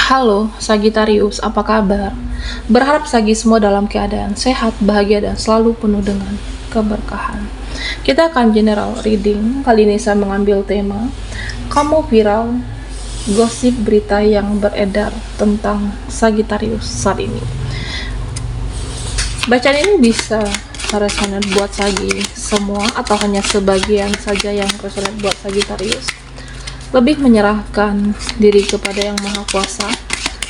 Halo, Sagittarius, apa kabar? Berharap Sagi semua dalam keadaan sehat, bahagia, dan selalu penuh dengan keberkahan. Kita akan general reading. Kali ini saya mengambil tema kamu viral, gosip berita yang beredar tentang Sagittarius saat ini. Bacaan ini bisa resonate buat Sagi semua atau hanya sebagian saja yang resonate buat Sagittarius. Lebih menyerahkan diri kepada Yang Maha Kuasa,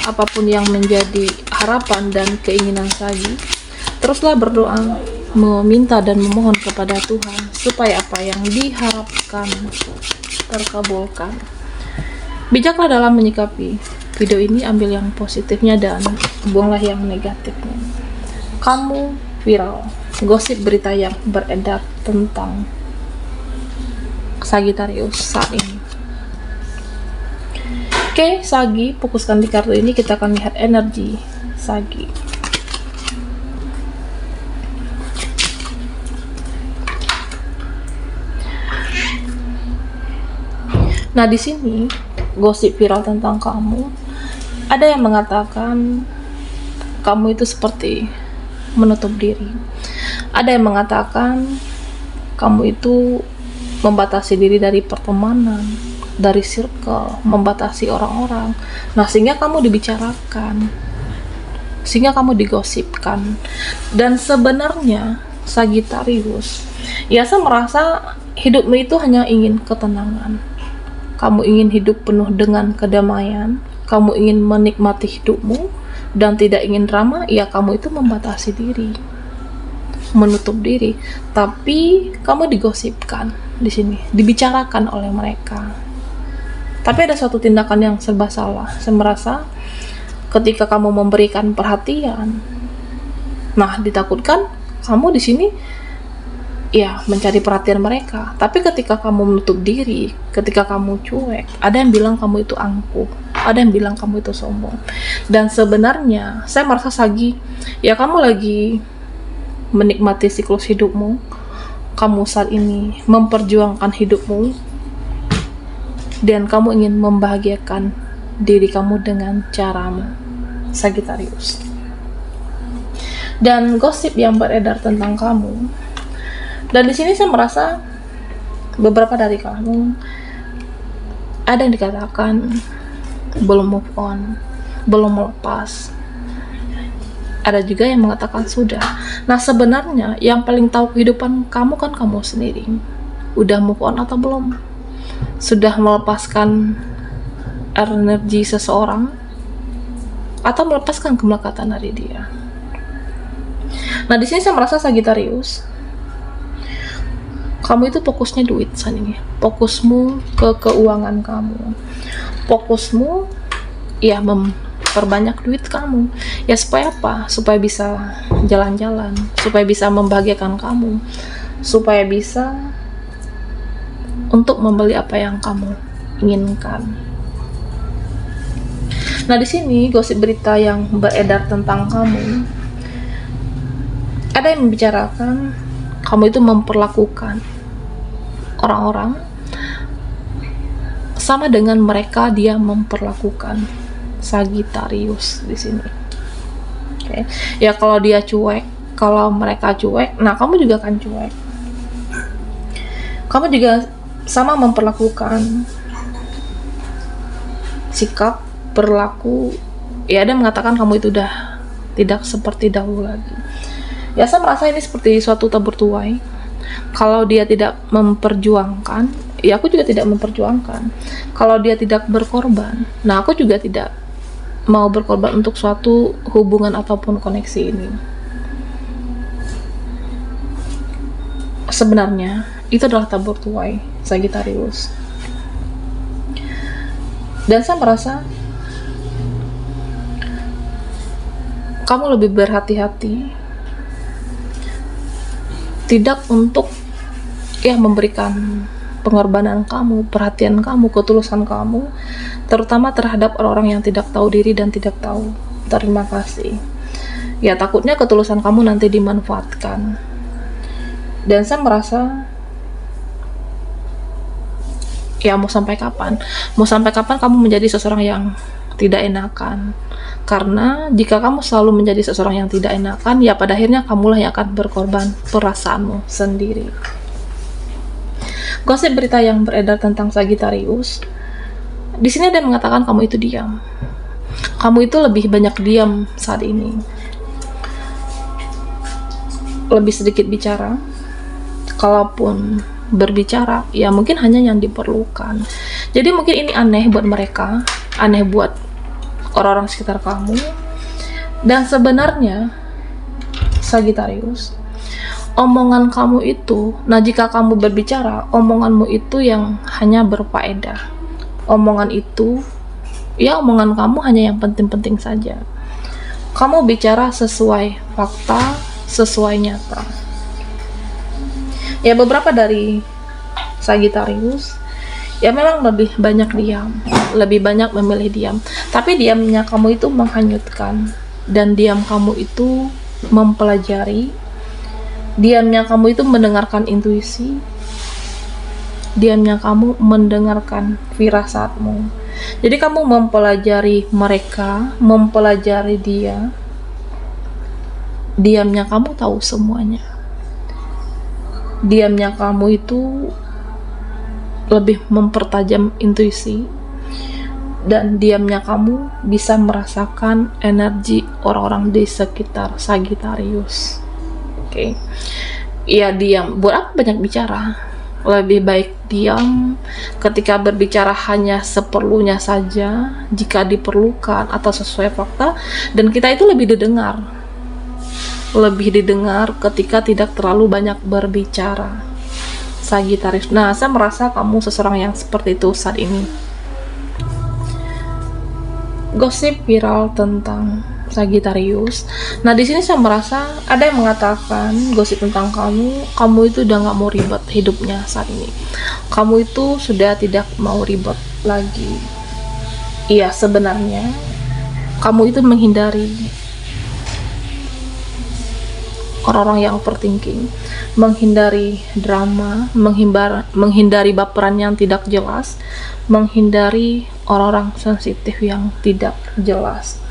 apapun yang menjadi harapan dan keinginan Sagi, teruslah berdoa, meminta dan memohon kepada Tuhan supaya apa yang diharapkan terkabulkan. Bijaklah dalam menyikapi video ini, ambil yang positifnya dan buanglah yang negatifnya. Kamu viral, gosip berita yang beredar tentang Sagittarius saat ini. Oke, Sagi, fokuskan di kartu ini. Kita akan lihat energi Sagi. Nah, di sini gosip viral tentang kamu. Ada yang mengatakan kamu itu seperti menutup diri. Ada yang mengatakan kamu itu membatasi diri dari pertemanan, dari circle, membatasi orang-orang. Nah, sehingga kamu dibicarakan, sehingga kamu digosipkan. Dan sebenarnya Sagittarius, ya, saya merasa hidupmu itu hanya ingin ketenangan. Kamu ingin hidup penuh dengan kedamaian, kamu ingin menikmati hidupmu dan tidak ingin drama. Ya, kamu itu membatasi diri, menutup diri, tapi kamu digosipkan di sini, dibicarakan oleh mereka. Tapi ada suatu tindakan yang serba salah. Saya merasa ketika kamu memberikan perhatian, nah, ditakutkan kamu di sini ya mencari perhatian mereka. Tapi ketika kamu menutup diri, ketika kamu cuek, ada yang bilang kamu itu angkuh, ada yang bilang kamu itu sombong. Dan sebenarnya saya merasa Sagi, ya, kamu lagi menikmati siklus hidupmu. Kamu saat ini memperjuangkan hidupmu dan kamu ingin membahagiakan diri kamu dengan caramu, Sagittarius. Dan gosip yang beredar tentang kamu, dan di sini saya merasa beberapa dari kamu ada yang dikatakan belum move on, belum melepas. Ada juga yang mengatakan sudah. Nah, sebenarnya yang paling tahu kehidupan kamu kan kamu sendiri. Udah move on atau belum? Sudah melepaskan energi seseorang atau melepaskan kemelekatan dari dia. Nah, di sini saya merasa Sagittarius, kamu itu fokusnya duit saat ini. Fokusmu ke keuangan kamu. Fokusmu ya memperbanyak duit kamu. Ya, supaya apa? Supaya bisa jalan-jalan, supaya bisa membahagiakan kamu, supaya bisa untuk membeli apa yang kamu inginkan. Nah, di sini gosip berita yang beredar tentang kamu, ada yang membicarakan kamu itu memperlakukan orang-orang sama dengan mereka dia memperlakukan Sagittarius di sini. Oke. Ya, kalau dia cuek, kalau mereka cuek, nah kamu juga akan cuek. Kamu juga sama memperlakukan sikap, perilaku. Ya, ada mengatakan kamu itu udah tidak seperti dahulu lagi. Ya, saya merasa ini seperti suatu tabur tuai. Kalau dia tidak memperjuangkan, ya aku juga tidak memperjuangkan. Kalau dia tidak berkorban, nah aku juga tidak mau berkorban untuk suatu hubungan ataupun koneksi ini. Sebenarnya itu adalah tabur tuai Sagittarius. Dan saya merasa kamu lebih berhati-hati, tidak untuk ya memberikan pengorbanan kamu, perhatian kamu, ketulusan kamu, terutama terhadap orang-orang yang tidak tahu diri dan tidak tahu terima kasih. Ya, takutnya ketulusan kamu nanti dimanfaatkan. Dan saya merasa ya mau sampai kapan kamu menjadi seseorang yang tidak enakan. Karena jika kamu selalu menjadi seseorang yang tidak enakan, ya pada akhirnya kamulah yang akan berkorban perasaanmu sendiri. Gosip berita yang beredar tentang Sagittarius, di sini ada yang mengatakan kamu itu diam. Kamu itu lebih banyak diam saat ini. Lebih sedikit bicara. Kalaupun berbicara, ya mungkin hanya yang diperlukan. Jadi mungkin ini aneh buat mereka, aneh buat orang-orang sekitar kamu. Dan sebenarnya Sagittarius, omongan kamu itu, nah jika kamu berbicara, omonganmu itu yang hanya berfaedah. Omongan itu, ya omongan kamu hanya yang penting-penting saja. Kamu bicara sesuai fakta, sesuai nyata. Ya beberapa dari Sagittarius ya memang lebih banyak diam, lebih banyak memilih diam. Tapi diamnya kamu itu menghanyutkan, dan diam kamu itu mempelajari, diamnya kamu itu mendengarkan intuisi, diamnya kamu mendengarkan firasatmu. Jadi kamu mempelajari mereka, mempelajari dia, diamnya kamu tahu semuanya. Diamnya kamu itu lebih mempertajam intuisi, dan diamnya kamu bisa merasakan energi orang-orang di sekitar Sagittarius. Oke. Ya diam. Buat apa banyak bicara? Lebih baik diam. Ketika berbicara hanya seperlunya saja, jika diperlukan atau sesuai fakta, dan kita itu lebih didengar. Lebih didengar ketika tidak terlalu banyak berbicara. Sagittarius. Nah, saya merasa kamu seseorang yang seperti itu saat ini. Gosip viral tentang Sagittarius. Nah, di sini saya merasa ada yang mengatakan gosip tentang kamu itu udah nggak mau ribet hidupnya saat ini. Kamu itu sudah tidak mau ribet lagi. Iya, sebenarnya kamu itu menghindari orang-orang yang overthinking, menghindari drama, menghindari baperan yang tidak jelas, menghindari orang-orang sensitif yang tidak jelas.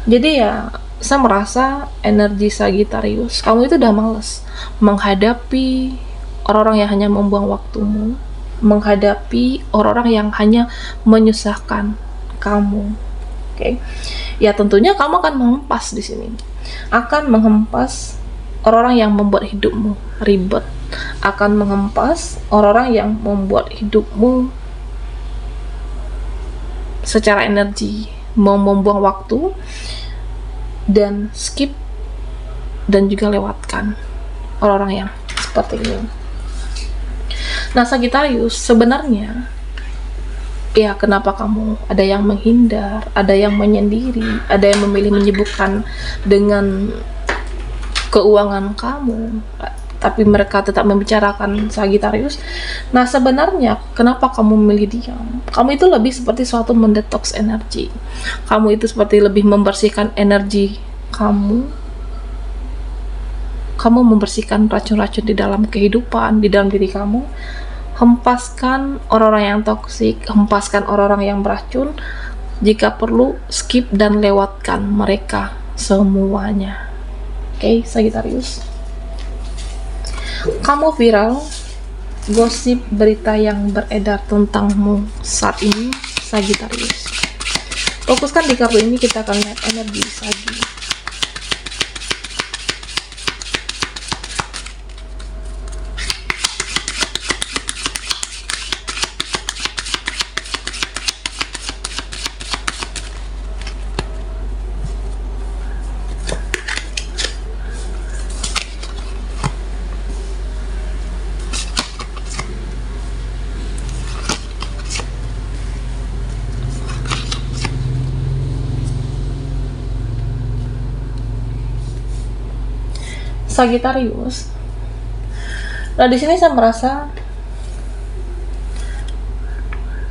Jadi ya, saya merasa energi Sagittarius, kamu itu udah males menghadapi orang-orang yang hanya membuang waktumu, menghadapi orang-orang yang hanya menyusahkan kamu. Oke. Ya tentunya kamu akan menghempas di sini. Akan menghempas orang-orang yang membuat hidupmu ribet, akan menghempas orang-orang yang membuat hidupmu secara energi membuang waktu, dan skip dan juga lewatkan orang-orang yang seperti ini. Nah, Sagittarius, sebenarnya ya kenapa kamu ada yang menghindar, ada yang menyendiri, ada yang memilih menyibukkan dengan keuangan kamu, tapi mereka tetap membicarakan Sagittarius. Nah, sebenarnya kenapa kamu memilih diam? Kamu itu lebih seperti suatu mendetoks energi. Kamu itu seperti lebih membersihkan energi kamu. Kamu membersihkan racun-racun di dalam kehidupan, di dalam diri kamu. Hempaskan orang-orang yang toksik, hempaskan orang-orang yang beracun. Jika perlu, skip dan lewatkan mereka semuanya. Oke, Sagittarius. Kamu viral, gosip berita yang beredar tentangmu saat ini, Sagittarius. Fokuskan di kartu ini, kita akan lihat energi Sagi. Sagittarius. Nah, di sini saya merasa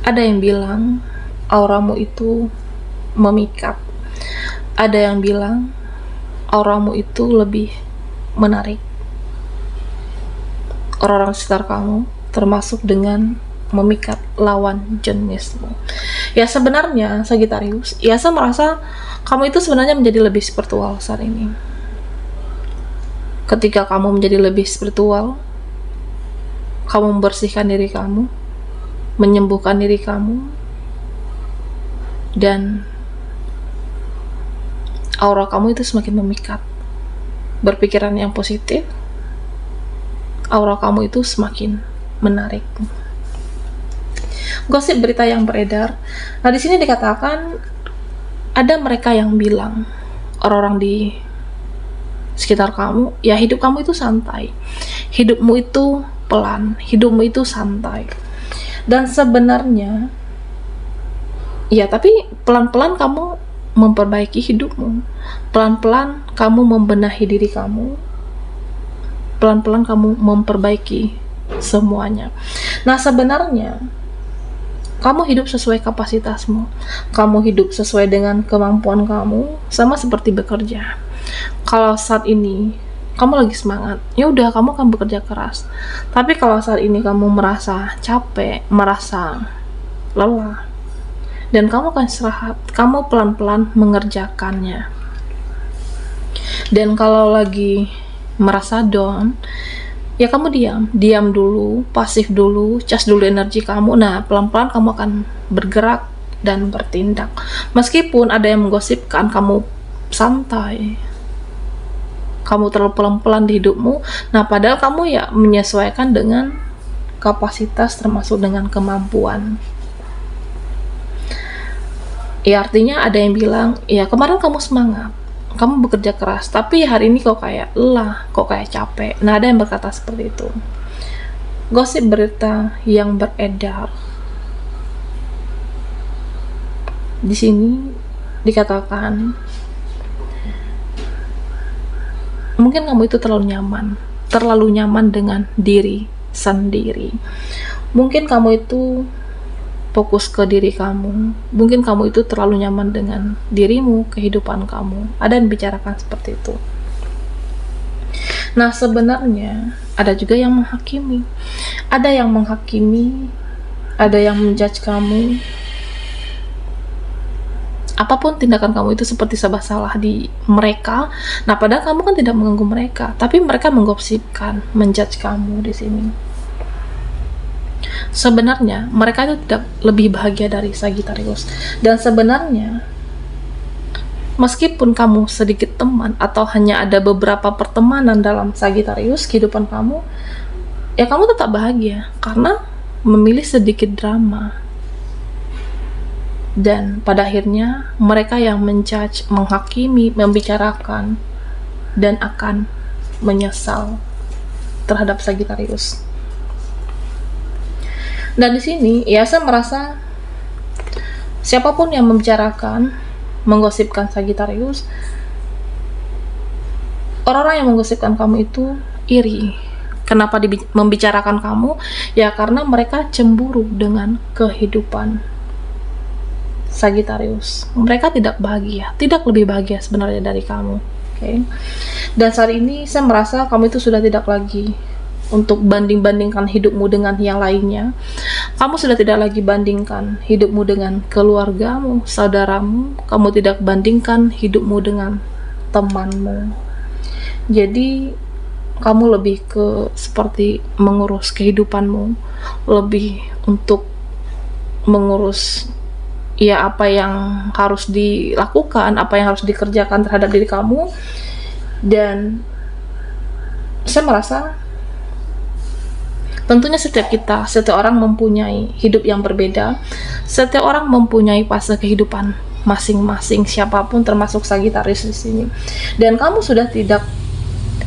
ada yang bilang auramu itu memikat. Ada yang bilang auramu itu lebih menarik orang-orang sekitar kamu, termasuk dengan memikat lawan jenismu. Ya sebenarnya Sagittarius, ya saya merasa kamu itu sebenarnya menjadi lebih spiritual saat ini. Ketika kamu menjadi lebih spiritual, kamu membersihkan diri kamu, menyembuhkan diri kamu, dan aura kamu itu semakin memikat. Berpikiran yang positif, aura kamu itu semakin menarik. Gosip berita yang beredar. Nah, di sini dikatakan ada mereka yang bilang, orang-orang di sekitar kamu, ya hidup kamu itu santai, hidupmu itu pelan, hidupmu itu santai. Dan sebenarnya ya, tapi pelan-pelan kamu memperbaiki hidupmu, pelan-pelan kamu membenahi diri kamu, pelan-pelan kamu memperbaiki semuanya. Nah, sebenarnya kamu hidup sesuai kapasitasmu, kamu hidup sesuai dengan kemampuan kamu, sama seperti bekerja. Kalau saat ini kamu lagi semangat, ya udah kamu akan bekerja keras. Tapi kalau saat ini kamu merasa capek, merasa lelah, dan kamu akan istirahat, kamu pelan-pelan mengerjakannya. Dan kalau lagi merasa down, ya kamu diam dulu, pasif dulu, cas dulu energi kamu. Nah, pelan-pelan kamu akan bergerak dan bertindak. Meskipun ada yang menggosipkan kamu santai, kamu terlalu pelan-pelan di hidupmu, nah padahal kamu ya menyesuaikan dengan kapasitas termasuk dengan kemampuan. Ya artinya ada yang bilang, ya kemarin kamu semangat, kamu bekerja keras, tapi hari ini kok kayak lelah, kok kayak capek. Nah, ada yang berkata seperti itu. Gosip berita yang beredar di sini dikatakan, mungkin kamu itu terlalu nyaman dengan diri sendiri. Mungkin kamu itu fokus ke diri kamu, mungkin kamu itu terlalu nyaman dengan dirimu, kehidupan kamu. Ada yang bicarakan seperti itu. Nah, sebenarnya ada juga yang menghakimi, ada yang menjudge kamu. Apapun tindakan kamu itu seperti serba salah di mereka. Nah, padahal kamu kan tidak mengganggu mereka, tapi mereka menggosipkan, menjudge kamu di sini. Sebenarnya mereka itu tidak lebih bahagia dari Sagittarius. Dan sebenarnya meskipun kamu sedikit teman atau hanya ada beberapa pertemanan dalam Sagittarius kehidupan kamu, ya kamu tetap bahagia karena memilih sedikit drama. Dan pada akhirnya mereka yang menjudge, menghakimi, membicarakan, dan akan menyesal terhadap Sagittarius. Dan di sini ya saya merasa siapapun yang membicarakan, menggosipkan Sagittarius, orang-orang yang menggosipkan kamu itu iri. Kenapa membicarakan kamu? Ya karena mereka cemburu dengan kehidupan Sagittarius. Mereka tidak bahagia, tidak lebih bahagia sebenarnya dari kamu. Okay? Dan saat ini saya merasa kamu itu sudah tidak lagi untuk banding-bandingkan hidupmu dengan yang lainnya. Kamu sudah tidak lagi bandingkan hidupmu dengan keluargamu, saudaramu. Kamu tidak bandingkan hidupmu dengan temanmu. Jadi kamu lebih ke seperti mengurus kehidupanmu, lebih untuk mengurus ya apa yang harus dilakukan, apa yang harus dikerjakan terhadap diri kamu. Dan saya merasa tentunya setiap orang mempunyai hidup yang berbeda. Setiap orang mempunyai fase kehidupan masing-masing, siapapun termasuk Sagittarius di sini. Dan kamu sudah tidak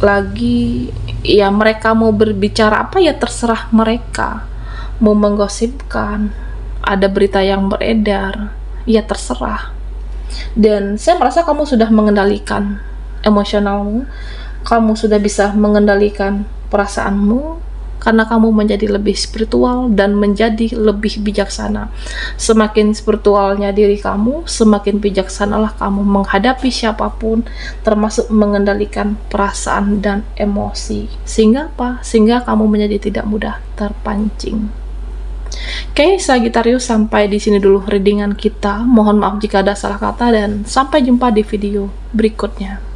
lagi ya mereka mau berbicara apa ya terserah mereka. Mau menggosipkan, ada berita yang beredar, ya terserah. Dan saya merasa kamu sudah mengendalikan emosionalmu, kamu sudah bisa mengendalikan perasaanmu, karena kamu menjadi lebih spiritual dan menjadi lebih bijaksana. Semakin spiritualnya diri kamu, semakin bijaksanalah kamu menghadapi siapapun, termasuk mengendalikan perasaan dan emosi. Sehingga apa? Sehingga kamu menjadi tidak mudah terpancing. Oke, Sagittarius, sampai di sini dulu readingan kita. Mohon maaf jika ada salah kata dan sampai jumpa di video berikutnya.